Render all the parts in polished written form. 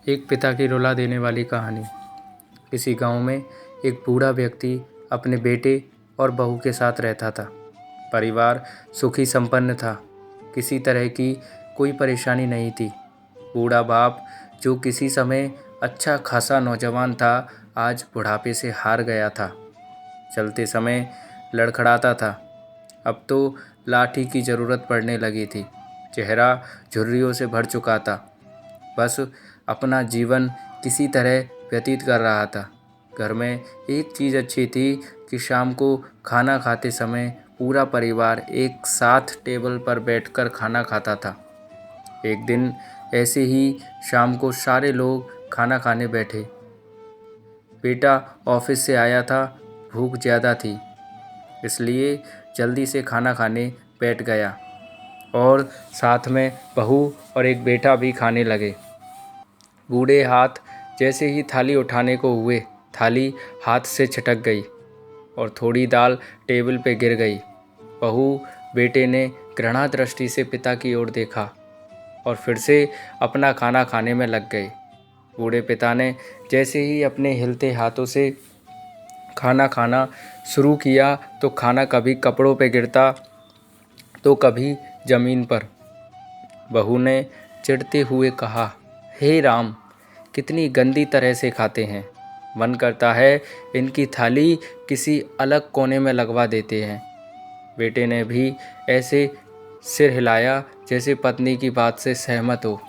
एक पिता की रुला देने वाली कहानी। किसी गांव में एक बूढ़ा व्यक्ति अपने बेटे और बहू के साथ रहता था। परिवार सुखी संपन्न था, किसी तरह की कोई परेशानी नहीं थी। बूढ़ा बाप, जो किसी समय अच्छा खासा नौजवान था, आज बुढ़ापे से हार गया था। चलते समय लड़खड़ाता था, अब तो लाठी की ज़रूरत पड़ने लगी थी। चेहरा झुर्रियों से भर चुका था, बस अपना जीवन किसी तरह व्यतीत कर रहा था। घर में एक चीज़ अच्छी थी कि शाम को खाना खाते समय पूरा परिवार एक साथ टेबल पर बैठकर खाना खाता था। एक दिन ऐसे ही शाम को सारे लोग खाना खाने बैठे। बेटा ऑफिस से आया था, भूख ज़्यादा थी, इसलिए जल्दी से खाना खाने बैठ गया और साथ में बहू और एक बेटा भी खाने लगे। बूढ़े हाथ जैसे ही थाली उठाने को हुए, थाली हाथ से छिटक गई और थोड़ी दाल टेबल पे गिर गई। बहू बेटे ने घृणा दृष्टि से पिता की ओर देखा और फिर से अपना खाना खाने में लग गए। बूढ़े पिता ने जैसे ही अपने हिलते हाथों से खाना खाना शुरू किया तो खाना कभी कपड़ों पे गिरता तो कभी ज़मीन पर। बहू ने चिढ़ते हुए कहा, हे राम, कितनी गंदी तरह से खाते हैं, मन करता है इनकी थाली किसी अलग कोने में लगवा देते हैं। बेटे ने भी ऐसे सिर हिलाया जैसे पत्नी की बात से सहमत हो।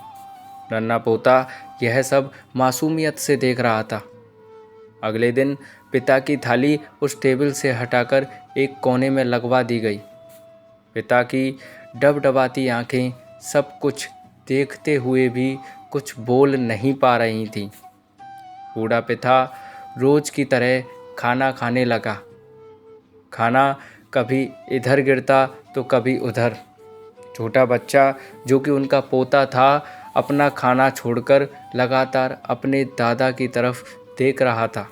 नन्हा पोता यह सब मासूमियत से देख रहा था। अगले दिन पिता की थाली उस टेबल से हटाकर एक कोने में लगवा दी गई। पिता की डबडबाती आंखें सब कुछ देखते हुए भी कुछ बोल नहीं पा रही थीं। बूढ़ा पिता रोज की तरह खाना खाने लगा। खाना कभी इधर गिरता तो कभी उधर। छोटा बच्चा, जो कि उनका पोता था, अपना खाना छोड़कर लगातार अपने दादा की तरफ देख रहा था।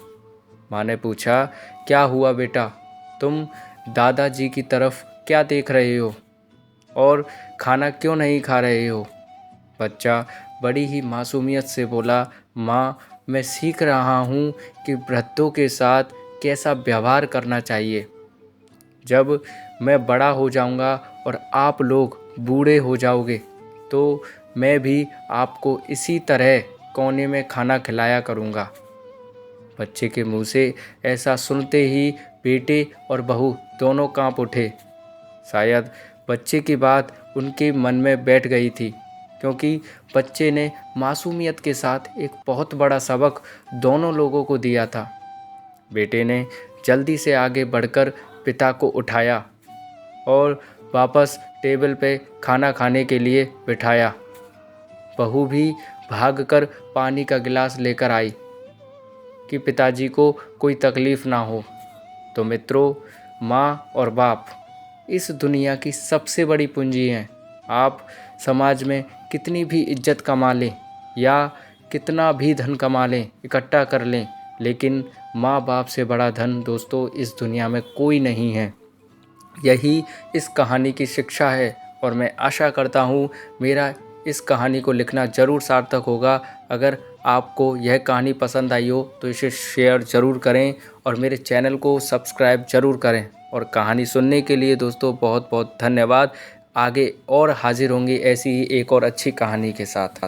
माँ ने पूछा, क्या हुआ बेटा, तुम दादाजी की तरफ क्या देख रहे हो और खाना क्यों नहीं खा रहे हो? बच्चा बड़ी ही मासूमियत से बोला, माँ, मैं सीख रहा हूँ कि वृद्धों के साथ कैसा व्यवहार करना चाहिए। जब मैं बड़ा हो जाऊँगा और आप लोग बूढ़े हो जाओगे तो मैं भी आपको इसी तरह कोने में खाना खिलाया करूँगा। बच्चे के मुंह से ऐसा सुनते ही बेटे और बहू दोनों कांप उठे। शायद बच्चे की बात उनके मन में बैठ गई थी, क्योंकि बच्चे ने मासूमियत के साथ एक बहुत बड़ा सबक दोनों लोगों को दिया था। बेटे ने जल्दी से आगे बढ़कर पिता को उठाया और वापस टेबल पे खाना खाने के लिए बिठाया। बहू भी भागकर पानी का गिलास लेकर आई कि पिताजी को कोई तकलीफ़ ना हो। तो मित्रों, माँ और बाप इस दुनिया की सबसे बड़ी पूंजी हैं। आप समाज में कितनी भी इज्जत कमा लें या कितना भी धन कमा लें, इकट्ठा कर लें, लेकिन माँ बाप से बड़ा धन दोस्तों इस दुनिया में कोई नहीं है। यही इस कहानी की शिक्षा है और मैं आशा करता हूँ मेरा इस कहानी को लिखना ज़रूर सार्थक होगा। अगर आपको यह कहानी पसंद आई हो तो इसे शेयर ज़रूर करें और मेरे चैनल को सब्सक्राइब ज़रूर करें। और कहानी सुनने के लिए दोस्तों बहुत बहुत धन्यवाद। आगे और हाजिर होंगे ऐसी ही एक और अच्छी कहानी के साथ।